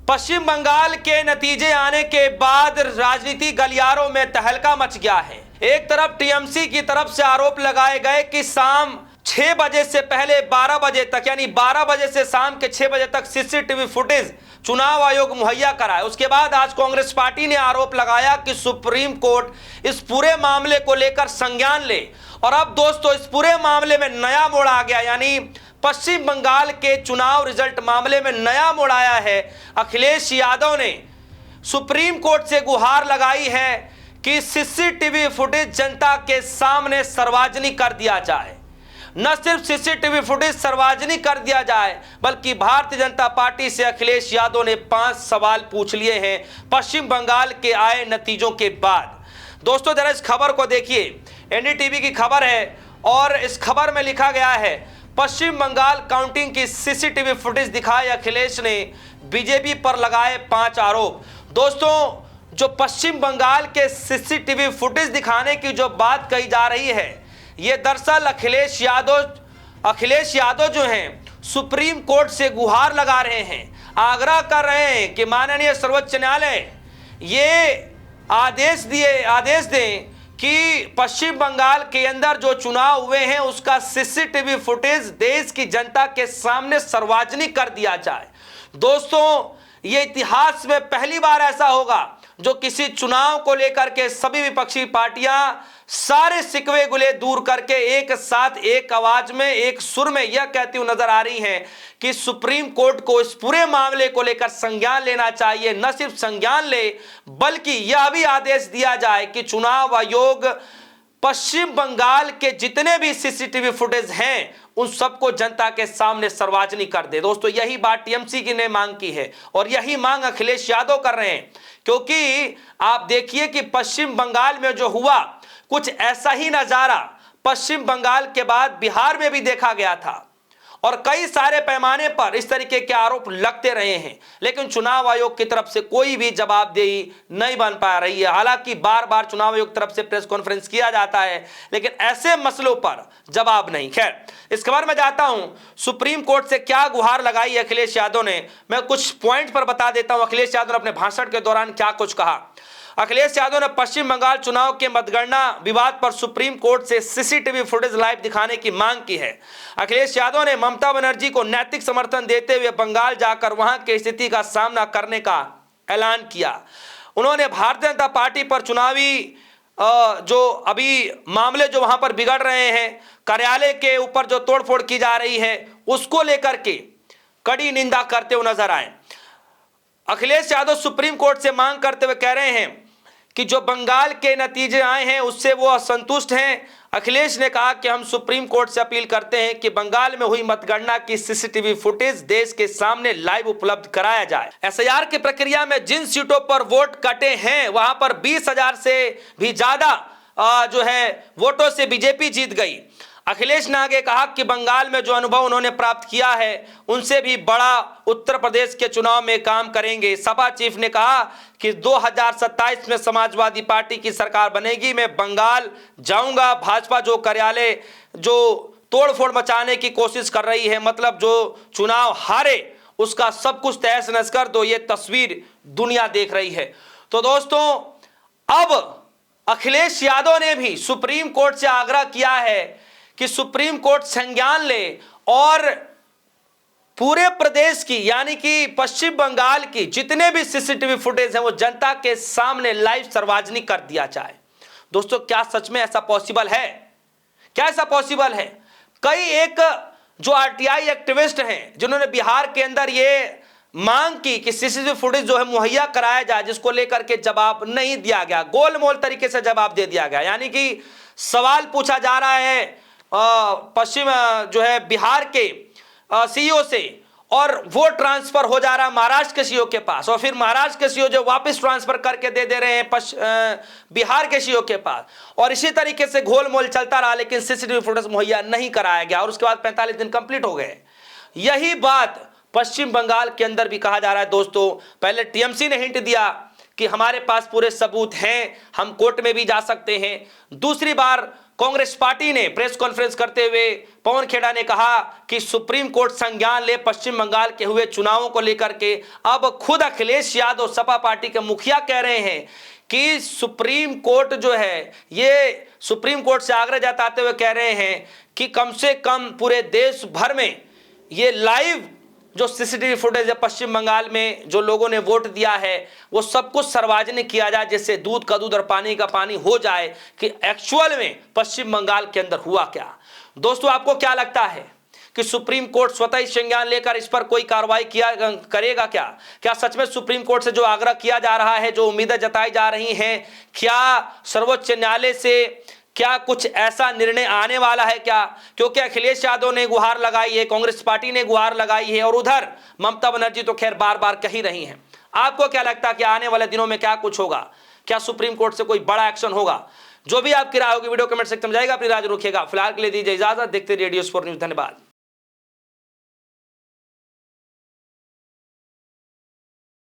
पश्चिम बंगाल के नतीजे आने के बाद राजनीति गलियारों में तहलका मच गया है। एक तरफ टीएमसी की तरफ से आरोप लगाए गए कि शाम 6 बजे से पहले 12 बजे तक, यानी 12 बजे से शाम के 6 बजे तक सीसीटीवी फुटेज चुनाव आयोग मुहैया कराए। उसके बाद आज कांग्रेस पार्टी ने आरोप लगाया कि सुप्रीम कोर्ट इस पूरे मामले को लेकर संज्ञान ले। और अब दोस्तों इस पूरे मामले में नया मोड़ आ गया, यानी पश्चिम बंगाल के चुनाव रिजल्ट मामले में नया मोड़ आया है। अखिलेश यादव ने सुप्रीम कोर्ट से गुहार लगाई है कि सीसीटीवी फुटेज जनता के सामने सार्वजनिक कर दिया जाए। न सिर्फ सीसीटीवी फुटेज सार्वजनिक कर दिया जाए, बल्कि भारतीय जनता पार्टी से अखिलेश यादव ने 5 सवाल पूछ लिए हैं पश्चिम बंगाल के आए नतीजों के बाद। दोस्तों जरा इस खबर को देखिए, एनडीटीवी की खबर है और इस खबर में लिखा गया है, पश्चिम बंगाल काउंटिंग की सीसीटीवी फुटेज दिखाए अखिलेश ने, बीजेपी पर लगाए 5 आरोप। दोस्तों जो पश्चिम बंगाल के सीसीटीवी फुटेज दिखाने की जो बात कही जा रही है, ये दरअसल अखिलेश यादव जो हैं सुप्रीम कोर्ट से गुहार लगा रहे हैं, आग्रह कर रहे हैं कि माननीय सर्वोच्च न्यायालय ये आदेश दें कि पश्चिम बंगाल के अंदर जो चुनाव हुए हैं उसका सीसीटीवी फुटेज देश की जनता के सामने सार्वजनिक कर दिया जाए। दोस्तों ये इतिहास में पहली बार ऐसा होगा जो किसी चुनाव को लेकर के सभी विपक्षी पार्टियां सारे सिकवे गुले दूर करके एक साथ एक आवाज में एक सुर में यह कहती हुई नजर आ रही हैं कि सुप्रीम कोर्ट को इस पूरे मामले को लेकर संज्ञान लेना चाहिए। न सिर्फ संज्ञान ले बल्कि यह भी आदेश दिया जाए कि चुनाव आयोग पश्चिम बंगाल के जितने भी सीसीटीवी फुटेज हैं उन सबको जनता के सामने सार्वजनिक कर दे। दोस्तों यही बात टीएमसी की ने मांग की है और यही मांग अखिलेश यादव कर रहे हैं, क्योंकि आप देखिए कि पश्चिम बंगाल में जो हुआ कुछ ऐसा ही नजारा पश्चिम बंगाल के बाद बिहार में भी देखा गया था और कई सारे पैमाने पर इस तरीके के आरोप लगते रहे हैं, लेकिन चुनाव आयोग की तरफ से कोई भी जवाबदेही नहीं बन पा रही है। हालांकि बार बार चुनाव आयोग की तरफ से प्रेस कॉन्फ्रेंस किया जाता है, लेकिन ऐसे मसलों पर जवाब नहीं। खैर इस खबर में जाता हूं, सुप्रीम कोर्ट से क्या गुहार लगाई अखिलेश यादव ने, मैं कुछ पॉइंट पर बता देता हूं अखिलेश यादव ने अपने भाषण के दौरान क्या कुछ कहा। अखिलेश यादव ने पश्चिम बंगाल चुनाव के मतगणना विवाद पर सुप्रीम कोर्ट से सीसीटीवी फुटेज लाइव दिखाने की मांग की है। अखिलेश यादव ने ममता बनर्जी को नैतिक समर्थन देते हुए बंगाल जाकर वहां की स्थिति का सामना करने का ऐलान किया। उन्होंने भारतीय जनता पार्टी पर चुनावी जो अभी मामले जो वहां पर बिगड़ रहे हैं, कार्यालय के ऊपर जो तोड़फोड़ की जा रही है, उसको लेकर के कड़ी निंदा करते हुए नजर आए। अखिलेश यादव सुप्रीम कोर्ट से मांग करते हुए कह रहे हैं कि जो बंगाल के नतीजे आए हैं उससे वो असंतुष्ट हैं। अखिलेश ने कहा कि हम सुप्रीम कोर्ट से अपील करते हैं कि बंगाल में हुई मतगणना की सीसीटीवी फुटेज देश के सामने लाइव उपलब्ध कराया जाए। एसआईआर की प्रक्रिया में जिन सीटों पर वोट कटे हैं वहां पर 20,000 से भी ज्यादा जो है वोटों से बीजेपी जीत गई। अखिलेश ने आगे कहा कि बंगाल में जो अनुभव उन्होंने प्राप्त किया है उनसे भी बड़ा उत्तर प्रदेश के चुनाव में काम करेंगे। सपा चीफ ने कहा कि 2027 में समाजवादी पार्टी की सरकार बनेगी, मैं बंगाल जाऊंगा। भाजपा जो कार्यालय जो तोड़फोड़ मचाने की कोशिश कर रही है, मतलब जो चुनाव हारे उसका सब कुछ तहस नहस कर दो, ये तस्वीर दुनिया देख रही है। तो दोस्तों अब अखिलेश यादव ने भी सुप्रीम कोर्ट से आग्रह किया है कि सुप्रीम कोर्ट संज्ञान ले और पूरे प्रदेश की यानी कि पश्चिम बंगाल की जितने भी सीसीटीवी फुटेज हैं वो जनता के सामने लाइव सार्वजनिक कर दिया जाए। दोस्तों क्या सच में ऐसा पॉसिबल है? क्या ऐसा पॉसिबल है? कई एक जो आरटीआई एक्टिविस्ट हैं जिन्होंने बिहार के अंदर ये मांग की कि सीसीटीवी फुटेज जो है मुहैया कराया जाए, जिसको लेकर के जवाब नहीं दिया गया, गोलमोल तरीके से जवाब दे दिया गया। यानी कि सवाल पूछा जा रहा है पश्चिम जो है बिहार के सीईओ से और वो ट्रांसफर हो जा रहा है महाराष्ट्र के सीईओ के पास, और फिर महाराष्ट्र के सीईओ जो वापस ट्रांसफर करके दे रहे हैं बिहार के सीईओ के पास, और इसी तरीके से घोलमोल चलता रहा, लेकिन सीसीटीवी फुटेज मुहैया नहीं कराया गया और उसके बाद 45 दिन कंप्लीट हो गए। यही बात पश्चिम बंगाल के अंदर भी कहा जा रहा है। दोस्तों पहले टीएमसी ने हिंट दिया कि हमारे पास पूरे सबूत हैं, हम कोर्ट में भी जा सकते हैं। दूसरी बार कांग्रेस पार्टी ने प्रेस कॉन्फ्रेंस करते हुए पवन खेड़ा ने कहा कि सुप्रीम कोर्ट संज्ञान ले पश्चिम बंगाल के हुए चुनावों को लेकर के। अब खुद अखिलेश यादव सपा पार्टी के मुखिया कह रहे हैं कि सुप्रीम कोर्ट जो है, ये सुप्रीम कोर्ट से आग्रह जताते हुए कह रहे हैं कि कम से कम पूरे देश भर में ये लाइव जो सीसीटीवी फुटेज है पश्चिम बंगाल में जो लोगों ने वोट दिया है वो सब कुछ सार्वजनिक किया जाए, जिससे दूध का दूध और पानी का पानी हो जाए कि एक्चुअल में पश्चिम बंगाल के अंदर हुआ क्या। दोस्तों, आपको क्या लगता है कि सुप्रीम कोर्ट स्वतः ही संज्ञान लेकर इस पर कोई कार्रवाई करेगा क्या? क्या सच में सुप्रीम कोर्ट से जो आग्रह किया जा रहा है, जो उम्मीदें जताई जा रही हैं, क्या सर्वोच्च न्यायालय से क्या कुछ ऐसा निर्णय आने वाला है क्या? क्योंकि अखिलेश यादव ने गुहार लगाई है, कांग्रेस पार्टी ने गुहार लगाई है और उधर ममता बनर्जी तो खैर बार बार कह ही रही हैं। आपको क्या लगता है कि आने वाले दिनों में क्या कुछ होगा? क्या सुप्रीम कोर्ट से कोई बड़ा एक्शन होगा? जो भी आपकी राय होगी वीडियो कमेंट सेक्शन में जाएगा, अपनी राय रखिएगा। फिलहाल के लिए दीजिए इजाजत, देखते रहिए रेडियो स्पोर्ट न्यूज। धन्यवाद।